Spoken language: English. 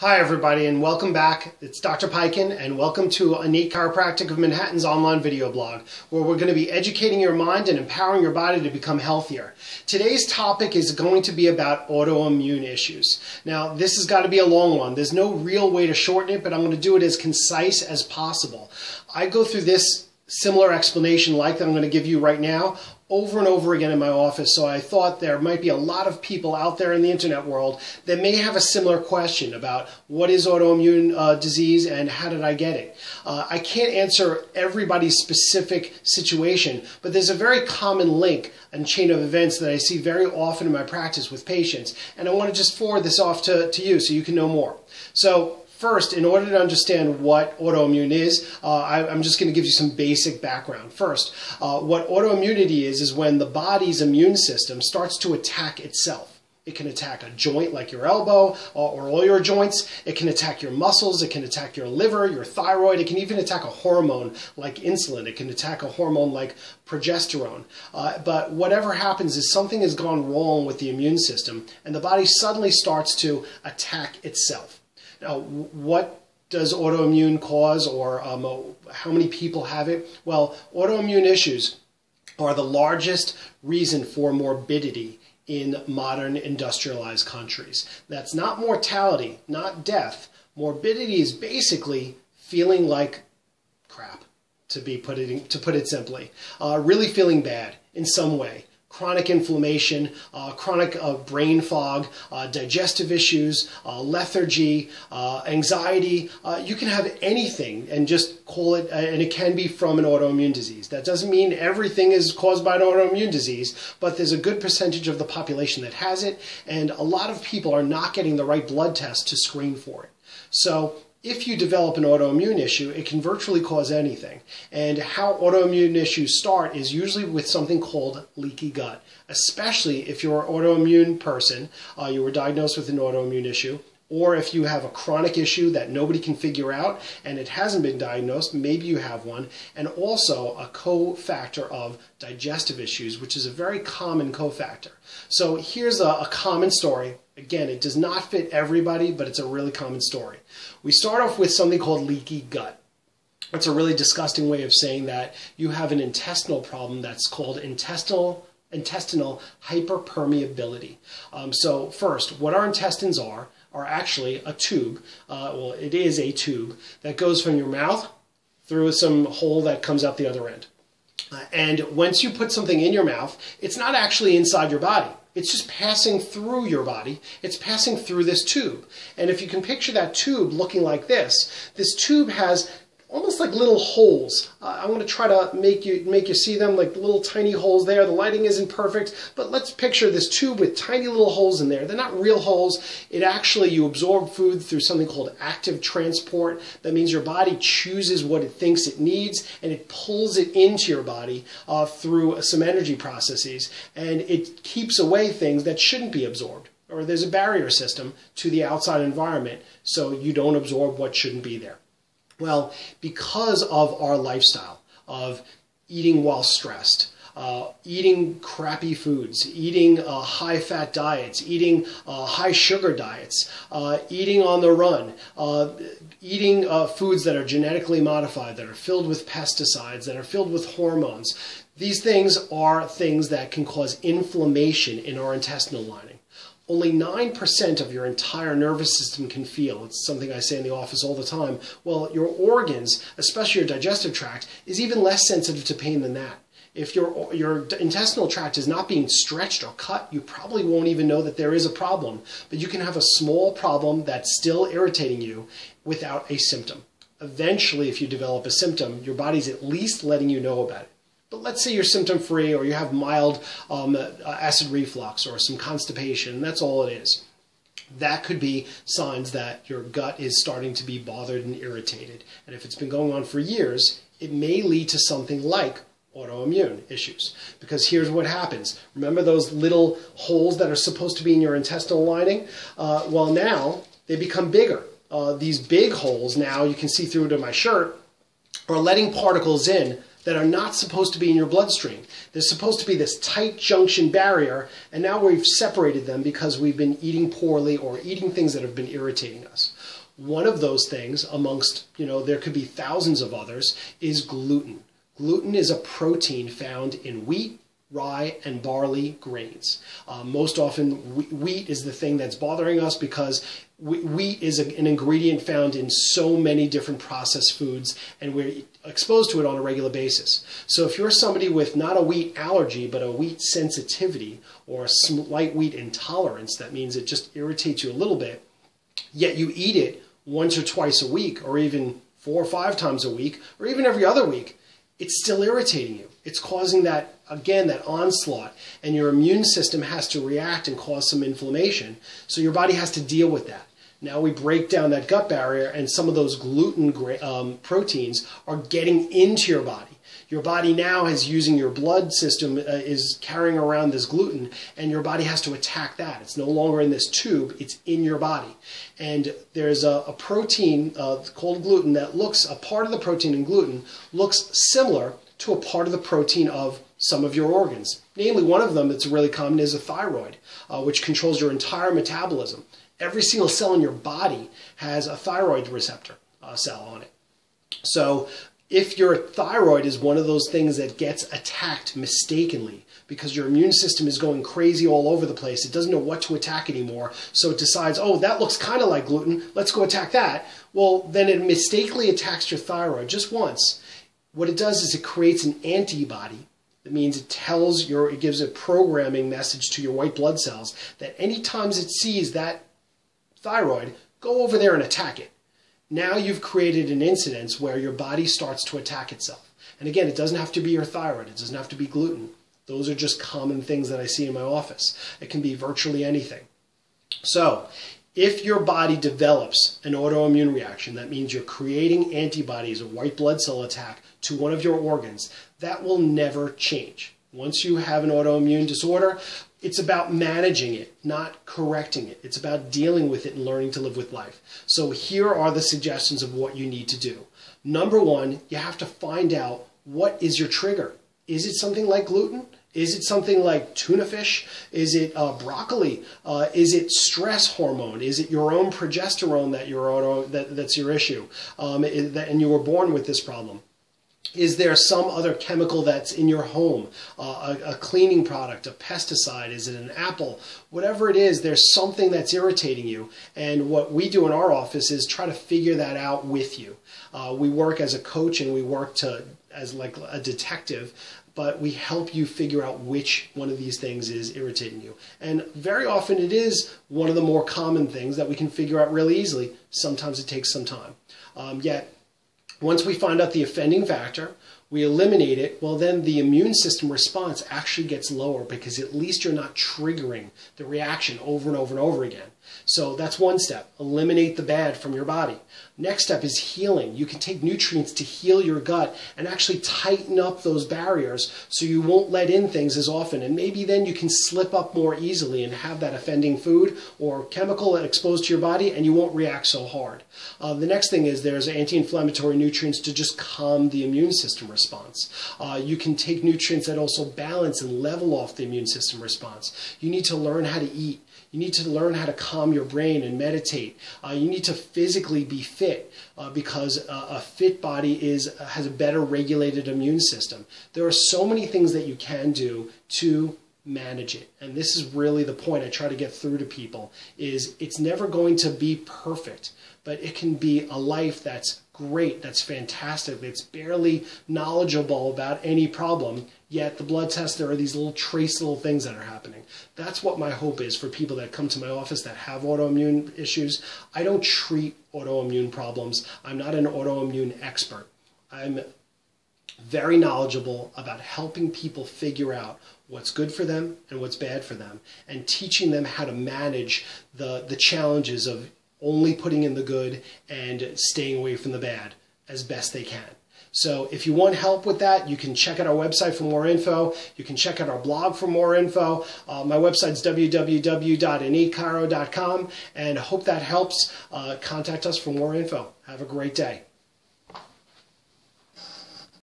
Hi everybody and welcome back. It's Dr. Piken and welcome to Innate Chiropractic of Manhattan's online video blog where we're going to be educating your mind and empowering your body to become healthier. Today's topic is going to be about autoimmune issues. Now this has got to be a long one. There's no real way to shorten it, but I'm going to do it as concise as possible. I go through this similar explanation like that I'm going to give you right now over and over again in my office, so I thought there might be a lot of people out there in the internet world that may have a similar question about what is autoimmune disease and how did I get it. I can't answer everybody's specific situation, but there's a very common link and chain of events that I see very often in my practice with patients, and I want to just forward this off to you so you can know more. So first, in order to understand what autoimmune is, I'm just going to give you some basic background. First, what autoimmunity is when the body's immune system starts to attack itself. It can attack a joint like your elbow or all your joints. It can attack your muscles. It can attack your liver, your thyroid. It can even attack a hormone like insulin. It can attack a hormone like progesterone. But whatever happens is something has gone wrong with the immune system and the body suddenly starts to attack itself. Now, what does autoimmune cause, or how many people have it? Well, autoimmune issues are the largest reason for morbidity in modern industrialized countries. That's not mortality, not death. Morbidity is basically feeling like crap, to put it simply. Really feeling bad in some way. Chronic inflammation, chronic brain fog, digestive issues, lethargy, anxiety. You can have anything and just call it, and it can be from an autoimmune disease. That doesn't mean everything is caused by an autoimmune disease, but there's a good percentage of the population that has it, and a lot of people are not getting the right blood test to screen for it. So if you develop an autoimmune issue, it can virtually cause anything. And how autoimmune issues start is usually with something called leaky gut, especially if you're an autoimmune person, you were diagnosed with an autoimmune issue, or if you have a chronic issue that nobody can figure out and it hasn't been diagnosed, maybe you have one, and also a cofactor of digestive issues, which is a very common cofactor. So here's a common story. Again, it does not fit everybody, but it's a really common story. We start off with something called leaky gut. It's a really disgusting way of saying that you have an intestinal problem that's called intestinal hyperpermeability. So first, what our intestines are actually a tube. Well, it is a tube that goes from your mouth through some hole that comes out the other end. And once you put something in your mouth, it's not actually inside your body. It's just passing through your body. It's passing through this tube. And if you can picture that tube looking like this tube has almost like little holes. I'm going to try to make you see them like little tiny holes there. The lighting isn't perfect, but let's picture this tube with tiny little holes in there. They're not real holes. It actually, you absorb food through something called active transport. That means your body chooses what it thinks it needs and it pulls it into your body through some energy processes, and it keeps away things that shouldn't be absorbed. Or there's a barrier system to the outside environment so you don't absorb what shouldn't be there. Well, because of our lifestyle of eating while stressed, eating crappy foods, eating high-fat diets, eating high-sugar diets, eating on the run, eating foods that are genetically modified, that are filled with pesticides, that are filled with hormones, these things are things that can cause inflammation in our intestinal lining. Only 9% of your entire nervous system can feel. It's something I say in the office all the time. Well, your organs, especially your digestive tract, is even less sensitive to pain than that. If your intestinal tract is not being stretched or cut, you probably won't even know that there is a problem. But you can have a small problem that's still irritating you without a symptom. Eventually, if you develop a symptom, your body's at least letting you know about it. But let's say you're symptom-free or you have mild acid reflux or some constipation, that's all it is. That could be signs that your gut is starting to be bothered and irritated. And if it's been going on for years, it may lead to something like autoimmune issues. Because here's what happens. Remember those little holes that are supposed to be in your intestinal lining? Well, now they become bigger. These big holes now, you can see through to my shirt, are letting particles in that are not supposed to be in your bloodstream. There's supposed to be this tight junction barrier, and now we've separated them because we've been eating poorly or eating things that have been irritating us. One of those things, amongst, there could be thousands of others, is gluten. Gluten is a protein found in wheat, rye, and barley grains. Most often, wheat is the thing that's bothering us because wheat is an ingredient found in so many different processed foods, and we're exposed to it on a regular basis. So if you're somebody with not a wheat allergy, but a wheat sensitivity or a slight wheat intolerance, that means it just irritates you a little bit, yet you eat it once or twice a week, or even 4 or 5 times a week, or even every other week, it's still irritating you. It's causing that, again, that onslaught, and your immune system has to react and cause some inflammation. So your body has to deal with that. Now we break down that gut barrier, and some of those gluten proteins are getting into your body. Your body now is using your blood system, is carrying around this gluten, and your body has to attack that. It's no longer in this tube, it's in your body. And there's a protein called gluten that looks, a part of the protein in gluten looks similar to a part of the protein of some of your organs. Namely, one of them that's really common is a thyroid, which controls your entire metabolism. Every single cell in your body has a thyroid receptor cell on it. So if your thyroid is one of those things that gets attacked mistakenly because your immune system is going crazy all over the place, it doesn't know what to attack anymore, so it decides, oh, that looks kind of like gluten, let's go attack that. Well, then it mistakenly attacks your thyroid just once. What it does is it creates an antibody. That means it gives a programming message to your white blood cells that any times it sees that thyroid, go over there and attack it. Now you've created an incidence where your body starts to attack itself. And again, it doesn't have to be your thyroid. It doesn't have to be gluten. Those are just common things that I see in my office. It can be virtually anything. So if your body develops an autoimmune reaction, that means you're creating antibodies, a white blood cell attack to one of your organs, that will never change. Once you have an autoimmune disorder, it's about managing it, not correcting it. It's about dealing with it and learning to live with life. So here are the suggestions of what you need to do. Number one, you have to find out what is your trigger. Is it something like gluten? Is it something like tuna fish? Is it broccoli? Is it stress hormone? Is it your own progesterone that's your issue? And you were born with this problem? Is there some other chemical that's in your home, a cleaning product, a pesticide? Is it an apple? Whatever it is, there's something that's irritating you. And what we do in our office is try to figure that out with you. We work as a coach and we work as like a detective, but we help you figure out which one of these things is irritating you. And very often it is one of the more common things that we can figure out really easily. Sometimes it takes some time. Yet, once we find out the offending factor, we eliminate it, well then the immune system response actually gets lower because at least you're not triggering the reaction over and over and over again. So that's one step. Eliminate the bad from your body. Next step is healing. You can take nutrients to heal your gut and actually tighten up those barriers so you won't let in things as often. And maybe then you can slip up more easily and have that offending food or chemical exposed to your body and you won't react so hard. The next thing is there's anti-inflammatory nutrients to just calm the immune system response. You can take nutrients that also balance and level off the immune system response. You need to learn how to eat. You need to learn how to calm your brain and meditate. You need to physically be fit because a fit body has a better regulated immune system. There are so many things that you can do to manage it. And this is really the point I try to get through to people is it's never going to be perfect, but it can be a life that's great, that's fantastic, that's barely knowledgeable about any problem, yet the blood tests, there are these little little things that are happening. That's what my hope is for people that come to my office that have autoimmune issues. I don't treat autoimmune problems. I'm not an autoimmune expert. I'm very knowledgeable about helping people figure out what's good for them and what's bad for them, and teaching them how to manage the challenges of only putting in the good and staying away from the bad as best they can. So if you want help with that, you can check out our website for more info. You can check out our blog for more info. My website's www.innatechiro.com, and hope that helps. Contact us for more info. Have a great day.